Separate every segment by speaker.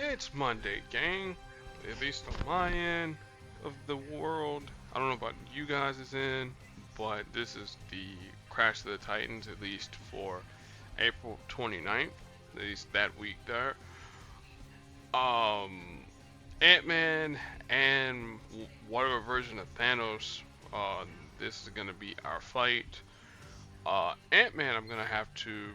Speaker 1: It's Monday, gang. At least on my end of the world. I don't know about you guys' end, but this is the Crash of the Titans, at least for April 29th. At least that week there. Um, Ant-Man and whatever version of Thanos, this is gonna be our fight. Ant-Man, I'm gonna have to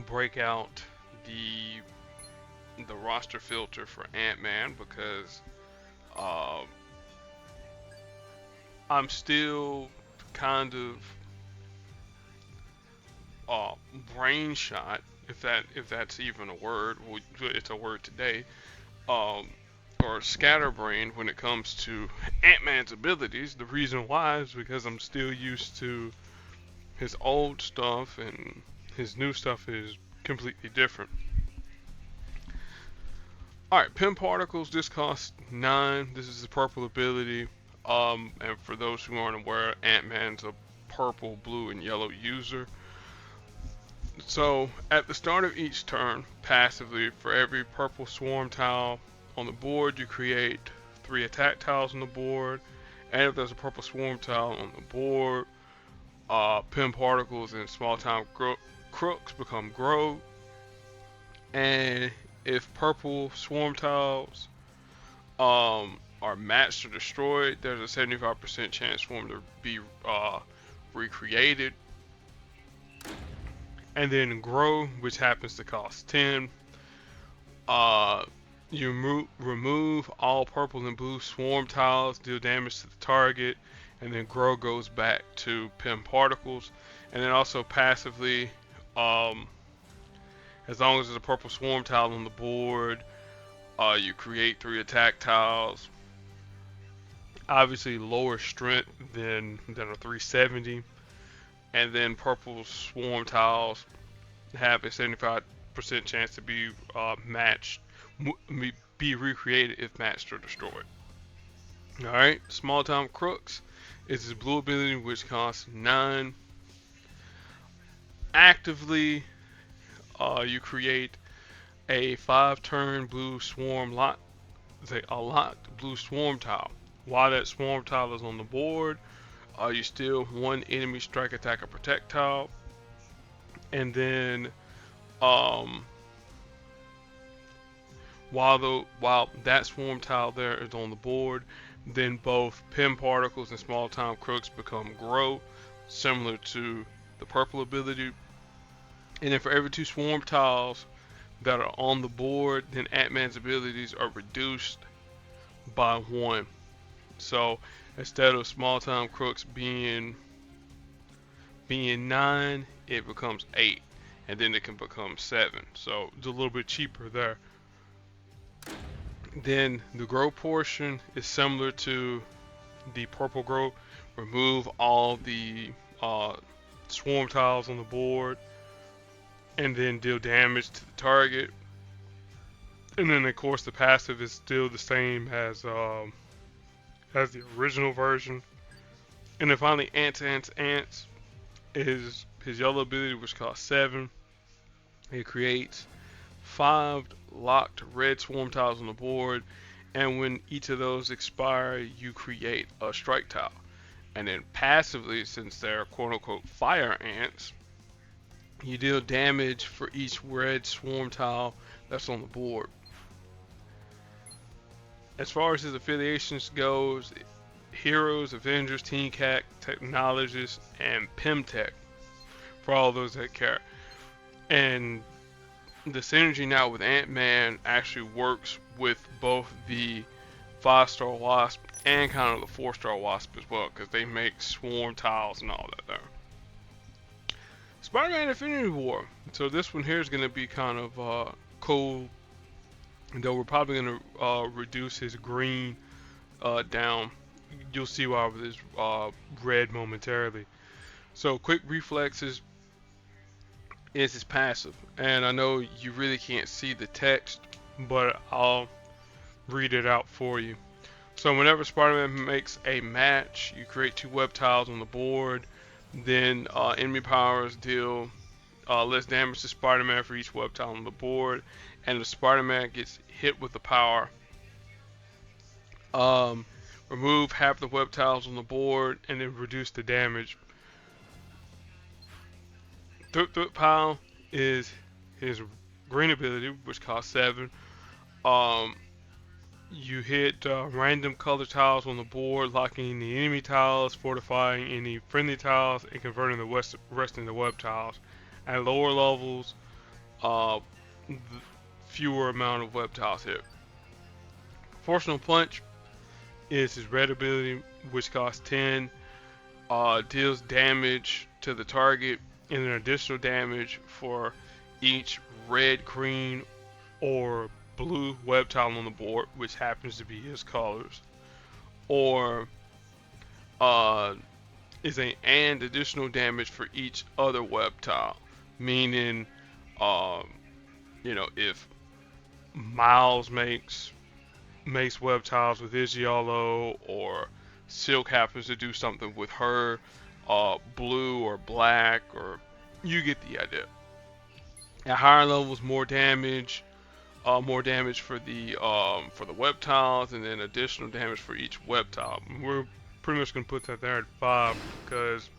Speaker 1: break out the the roster filter for Ant-Man because uh, I'm still kind of uh, brain shot, if that's even a word. Well, it's a word today. Um, or scatterbrained when it comes to Ant-Man's abilities. The reason why is because I'm still used to his old stuff and his new stuff is completely different. Alright, Pin Particles, this costs 9. This is the purple ability. And for those who aren't aware, Ant-Man's a purple, blue, and yellow user. So, at the start of each turn, passively, for every purple swarm tile on the board, you create 3 attack tiles on the board. And if there's a purple swarm tile on the board, Pin Particles and small time crooks become grow. And if purple swarm tiles are matched or destroyed, there's a 75% chance for them to be recreated. And then grow, which happens to cost 10. You remove all purple and blue swarm tiles, deal damage to the target, and then grow goes back to Pin Particles. And then also passively, as long as there's a purple swarm tile on the board, you create 3 attack tiles. Obviously lower strength than a 370. And then purple swarm tiles have a 75% chance to be matched, be recreated if matched or destroyed. Alright, small time crooks is his blue ability, which costs 9. Actively, you create a 5-turn blue swarm a locked blue swarm tile. While that swarm tile is on the board, you steal 1 enemy strike, attack, or protect tile. And then, while that swarm tile there is on the board, then both Pin Particles and small time crooks become grow, similar to the purple ability. And then for every 2 swarm tiles that are on the board, then Ant-Man's abilities are reduced by 1. So instead of small time crooks being 9, it becomes 8, and then it can become 7. So it's a little bit cheaper there. Then the grow portion is similar to the purple grow. Remove all the swarm tiles on the board, and then deal damage to the target. And then of course the passive is still the same as the original version. And then finally, Ants is his yellow ability, which costs 7. It creates 5 locked red swarm tiles on the board, and when each of those expire, you create a strike tile. And then passively, since they're quote unquote fire ants, you deal damage for each red swarm tile that's on the board. As far as his affiliations goes, Heroes, Avengers, Teen Cat, Technologists, and Pimtech, for all those that care. And the synergy now with Ant-Man actually works with both the 5-star Wasp and kind of the 4-star Wasp as well, because they make swarm tiles and all that there. Spider-Man Infinity War. So this one here is going to be kind of cool, though we're probably going to reduce his green down. You'll see why with his red momentarily. So quick reflexes is his passive, and I know you really can't see the text, but I'll read it out for you. So whenever Spider-Man makes a match, you create 2 web tiles on the board. Then enemy powers deal less damage to Spider-Man for each web tile on the board, and if Spider-Man gets hit with the power, um, remove half the web tiles on the board and then reduce the damage. Thwip Pile is his green ability, which costs 7. Um, you hit random color tiles on the board, locking the enemy tiles, fortifying any friendly tiles, and converting the rest into web tiles. At lower levels, uh, fewer amount of web tiles hit. Proportional Punch is his red ability, which costs 10. Deals damage to the target and an additional damage for each red, green, or blue web tile on the board, which happens to be his colors. Or is and additional damage for each other web tile, meaning, um, if Miles makes web tiles with his yellow, or Silk happens to do something with her blue or black, or you get the idea. At higher levels, more damage for the web tiles, and then additional damage for each web tile. We're pretty much gonna put that there at 5 because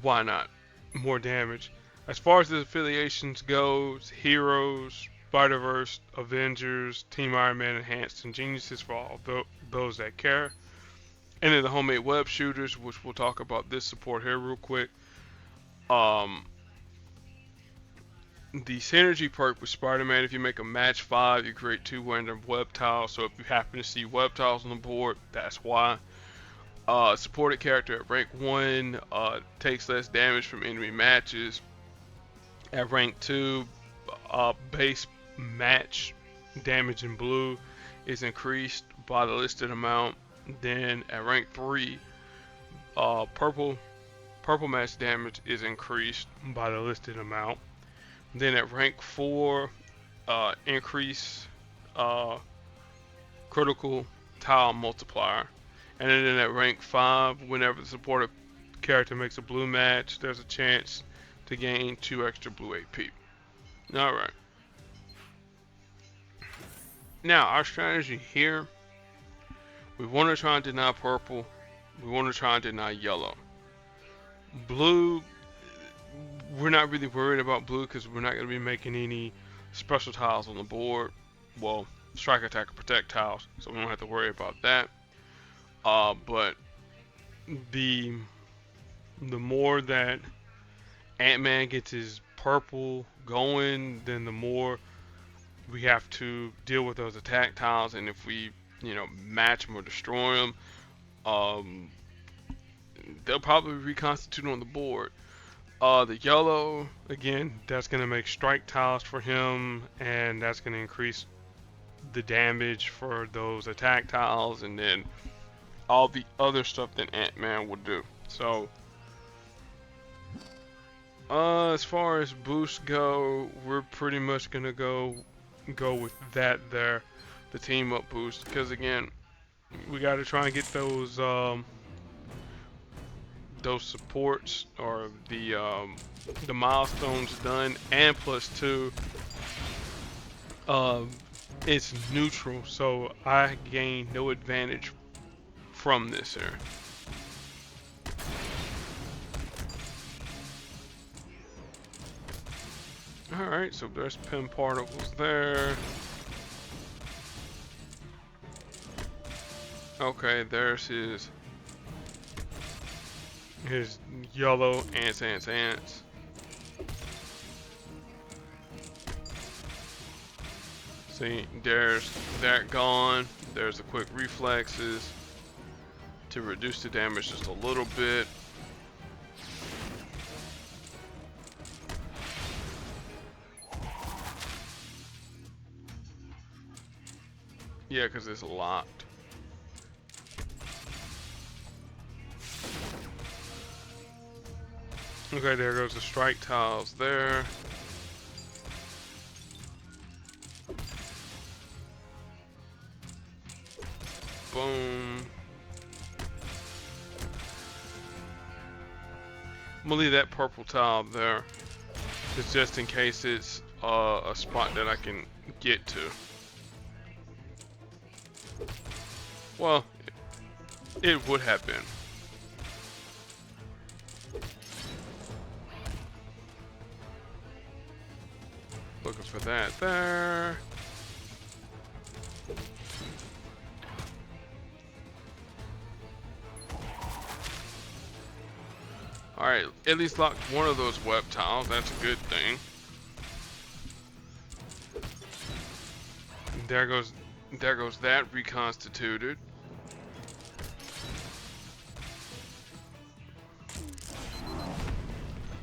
Speaker 1: why not? More damage. As far as the affiliations goes, Heroes, Spider-Verse, Avengers, Team Iron Man, Enhanced, and Geniuses for all those that care. And then the homemade web shooters, which we'll talk about this support here real quick. The synergy perk with Spider-Man, if you make a match 5, you create 2 random web tiles. So if you happen to see web tiles on the board, that's why. Supported character at rank 1 takes less damage from enemy matches. At rank 2, base match damage in blue is increased by the listed amount. Then at rank 3, purple match damage is increased by the listed amount. Then at rank 4, increase critical tile multiplier. And then at rank 5, whenever the supported character makes a blue match, there's a chance to gain 2 extra blue AP. Alright. Now, our strategy here, we want to try and deny purple. We want to try and deny yellow. Blue, we're not really worried about blue because we're not going to be making any special tiles on the board. Well, strike, attack, or protect tiles, so we don't have to worry about that. But the more that Ant-Man gets his purple going, then the more we have to deal with those attack tiles. And if we, match them or destroy them, they'll probably reconstitute on the board. The yellow, again, that's going to make strike tiles for him, and that's going to increase the damage for those attack tiles, and then all the other stuff that Ant-Man would do. So, as far as boosts go, we're pretty much going to go with that there, the team up boost, because again, we got to try and get those supports or the milestones done, and plus 2, it's neutral, so I gain no advantage from this here. Alright, so there's pin particles there. Okay, there's his yellow ants. See, there's that gone. There's the quick reflexes to reduce the damage just a little bit. Yeah, because it's locked. Okay, there goes the strike tiles there. Boom. I'm gonna leave that purple tile there. It's just in case it's a spot that I can get to. Well, it would have been. Looking for that there. Alright, at least locked one of those web tiles. That's a good thing. There goes that reconstituted.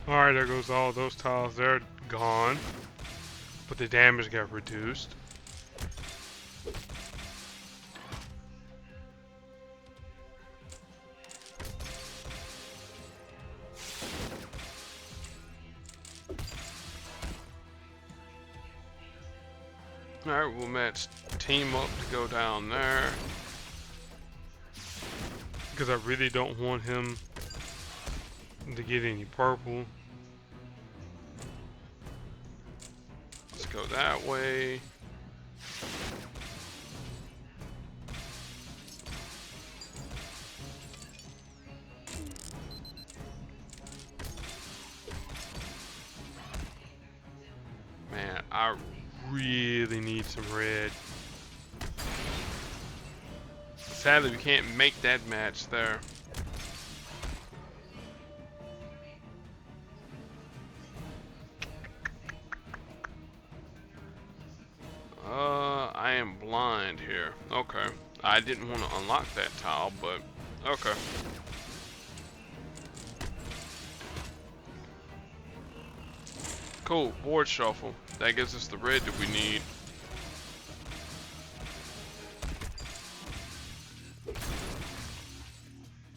Speaker 1: Alright, there goes all those tiles. They're gone. But the damage got reduced. Alright, we'll match team up to go down there. Because I really don't want him to get any purple. Let's go that way. Man, I really need some red. Sadly, we can't make that match there. I am blind here. Okay. I didn't want to unlock that tile, but okay. Cool, board shuffle. That gives us the red that we need.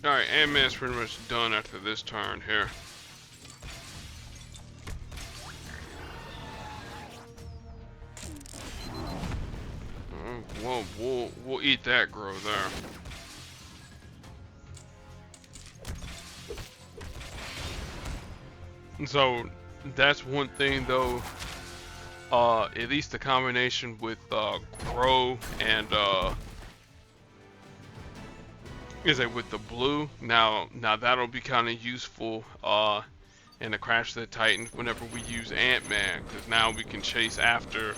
Speaker 1: Alright, Ant-Man's pretty much done after this turn here. We'll eat that grow there. And so that's one thing though. At least the combination with grow and with the blue. Now that'll be kind of useful in the Crash of the Titans whenever we use Ant-Man, because now we can chase after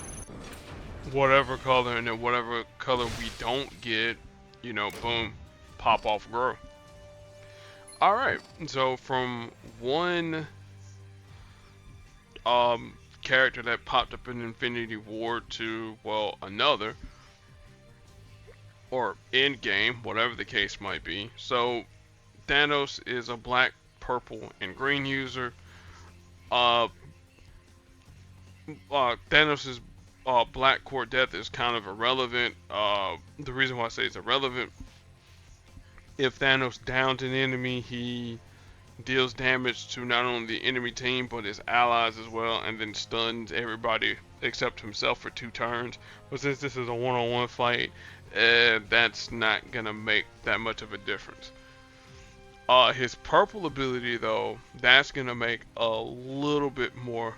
Speaker 1: whatever color, and then whatever color we don't get, you know, boom, pop off grow. Alright, so from one character that popped up in Infinity War to, well, another, or Endgame, whatever the case might be. So Thanos is a black, purple, and green user. Thanos' black core death is kind of irrelevant. The reason why I say it's irrelevant, if Thanos downs an enemy, he deals damage to not only the enemy team but his allies as well, and then stuns everybody except himself for 2 turns. But since this is a one-on-one fight, that's not gonna make that much of a difference. His purple ability though, that's gonna make a little bit more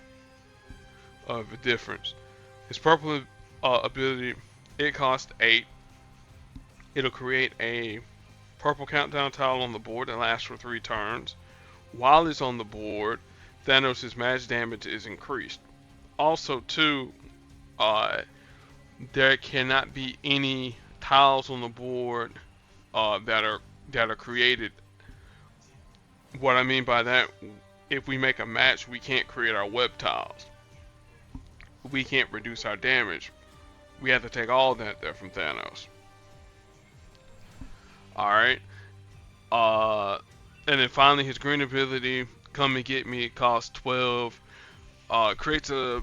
Speaker 1: of a difference. His purple ability, it costs 8. It'll create a purple countdown tile on the board that lasts for 3 turns. While it's on the board, Thanos' magic damage is increased. Also too, there cannot be any tiles on the board that are created. What I mean by that, if we make a match, we can't create our web tiles. We can't reduce our damage. We have to take all that there from Thanos. Alright. And then finally his green ability, Come and Get Me, it costs 12. Creates a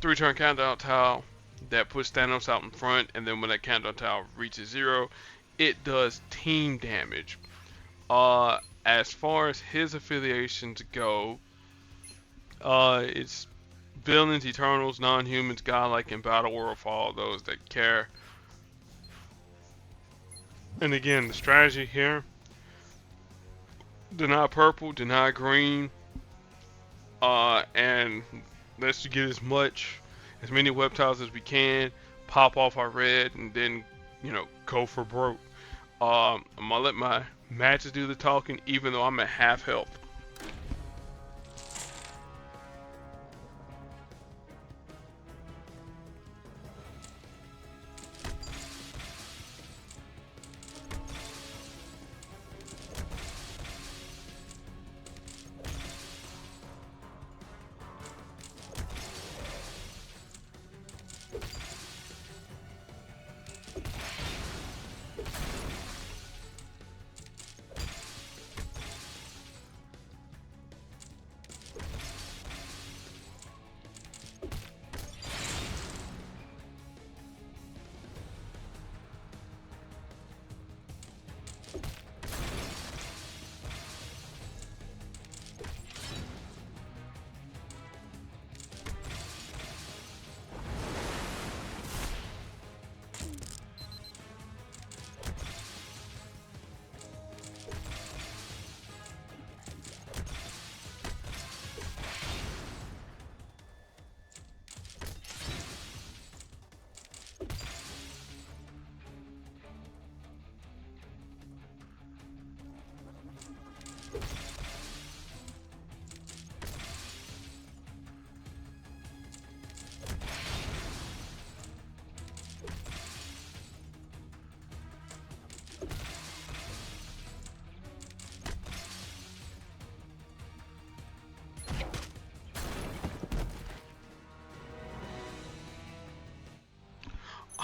Speaker 1: 3-turn countdown tile that puts Thanos out in front, and then when that countdown tile reaches 0, it does team damage. As far as his affiliations go, it's villains, Eternals, non-humans, godlike, and battle world for all those that care. And again, the strategy here: deny purple, deny green, And let's get as many web tiles as we can, pop off our red, and then, go for broke. I'm gonna let my matches do the talking, even though I'm at half health.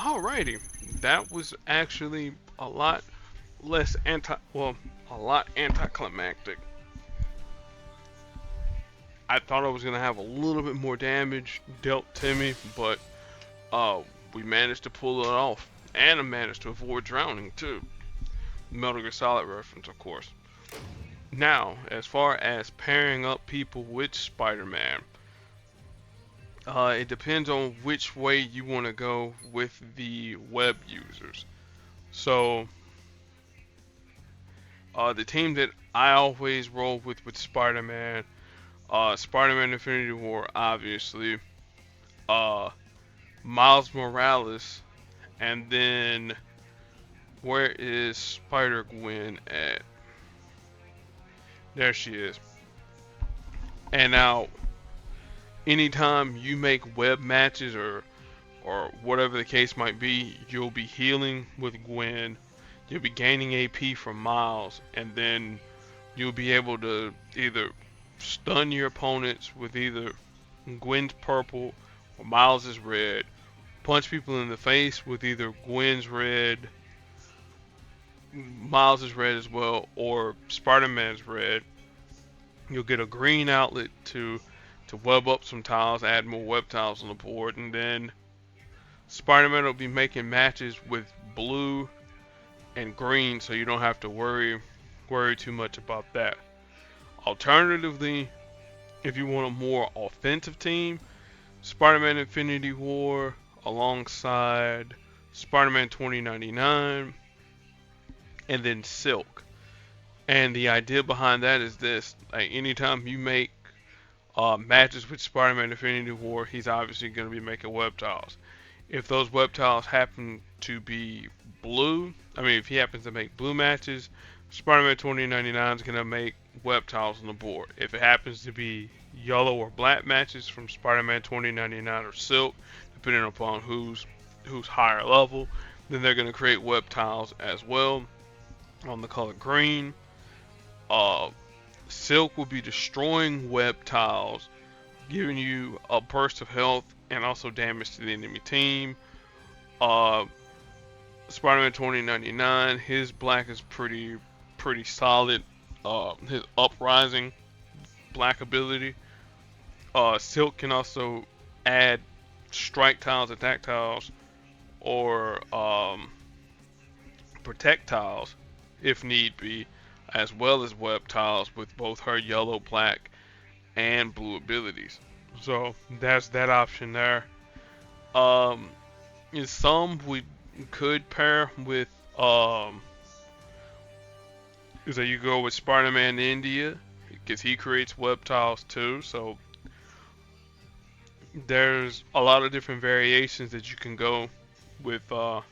Speaker 1: Alrighty, that was actually a lot less a lot anticlimactic. I thought I was gonna have a little bit more damage dealt to me, but uh, we managed to pull it off, and I managed to avoid drowning too. Metal Gear Solid reference, of course. Now, as far as pairing up people with Spider-Man, it depends on which way you want to go with the web users. So, the team that I always roll with Spider-Man, Spider-Man Infinity War, obviously, uh, Miles Morales, and then where is Spider Gwen at? There she is. And now, anytime you make web matches or whatever the case might be, you'll be healing with Gwen. You'll be gaining AP from Miles, and then you'll be able to either stun your opponents with either Gwen's purple or Miles' red, punch people in the face with either Gwen's red, Miles' red as well, or Spider-Man's red. You'll get a green outlet to web up some tiles, add more web tiles on the board, and then Spider-Man will be making matches with blue and green, so you don't have to worry too much about that. Alternatively, if you want a more offensive team, Spider-Man Infinity War alongside Spider-Man 2099 and then Silk. And the idea behind that is this: like anytime you make matches with Spider-Man Infinity War, he's obviously going to be making web tiles. If those web tiles happen to be blue, if he happens to make blue matches, Spider-Man 2099 is going to make web tiles on the board. If it happens to be yellow or black matches from Spider-Man 2099 or Silk, depending upon who's higher level, then they're going to create web tiles as well on the color green. Uh, Silk will be destroying web tiles, giving you a burst of health and also damage to the enemy team. Uh, Spider-Man 2099, his black is pretty solid. His uprising black ability. Silk can also add strike tiles, attack tiles, or protect tiles if need be, as well as web tiles with both her yellow, black, and blue abilities. So that's that option there. Um, in some we could pair with is that you go with Spider-Man India because he creates web tiles too. So there's a lot of different variations that you can go with the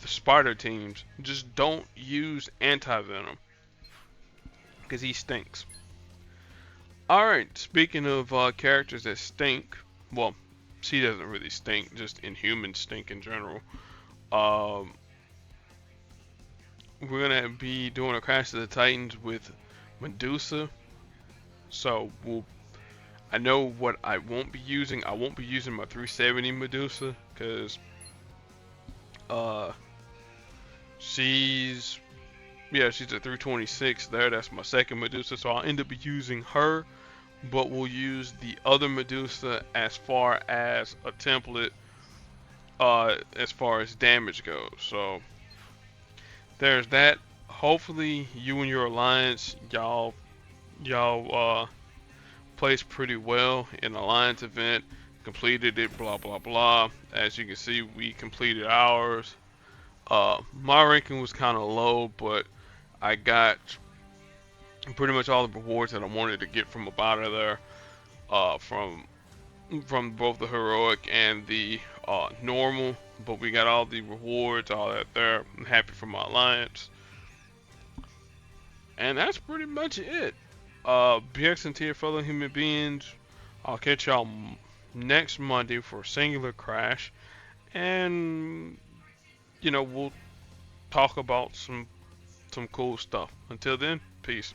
Speaker 1: spider teams. Just don't use anti venom because he stinks. All right. Speaking of characters that stink, well, she doesn't really stink. Just inhumans stink in general. Um, we're gonna be doing a Crash of the Titans with Medusa. So I know what I won't be using. I won't be using my 370 Medusa because uh she's she's a 326 there. That's my second Medusa. So I'll end up using her, but we'll use the other Medusa as far as a template as far as damage goes. So there's that. Hopefully you and your alliance y'all placed pretty well in the alliance event, completed it, blah blah blah. As you can see, we completed ours. My ranking was kind of low, but I got pretty much all the rewards that I wanted to get from about of there, uh, from from both the heroic and the normal. But we got all the rewards, all that there. I'm happy for my alliance, and that's pretty much it. BX and Tier fellow human beings. I'll catch y'all next Monday for Singular Crash, and we'll talk about some cool stuff. Until then, peace.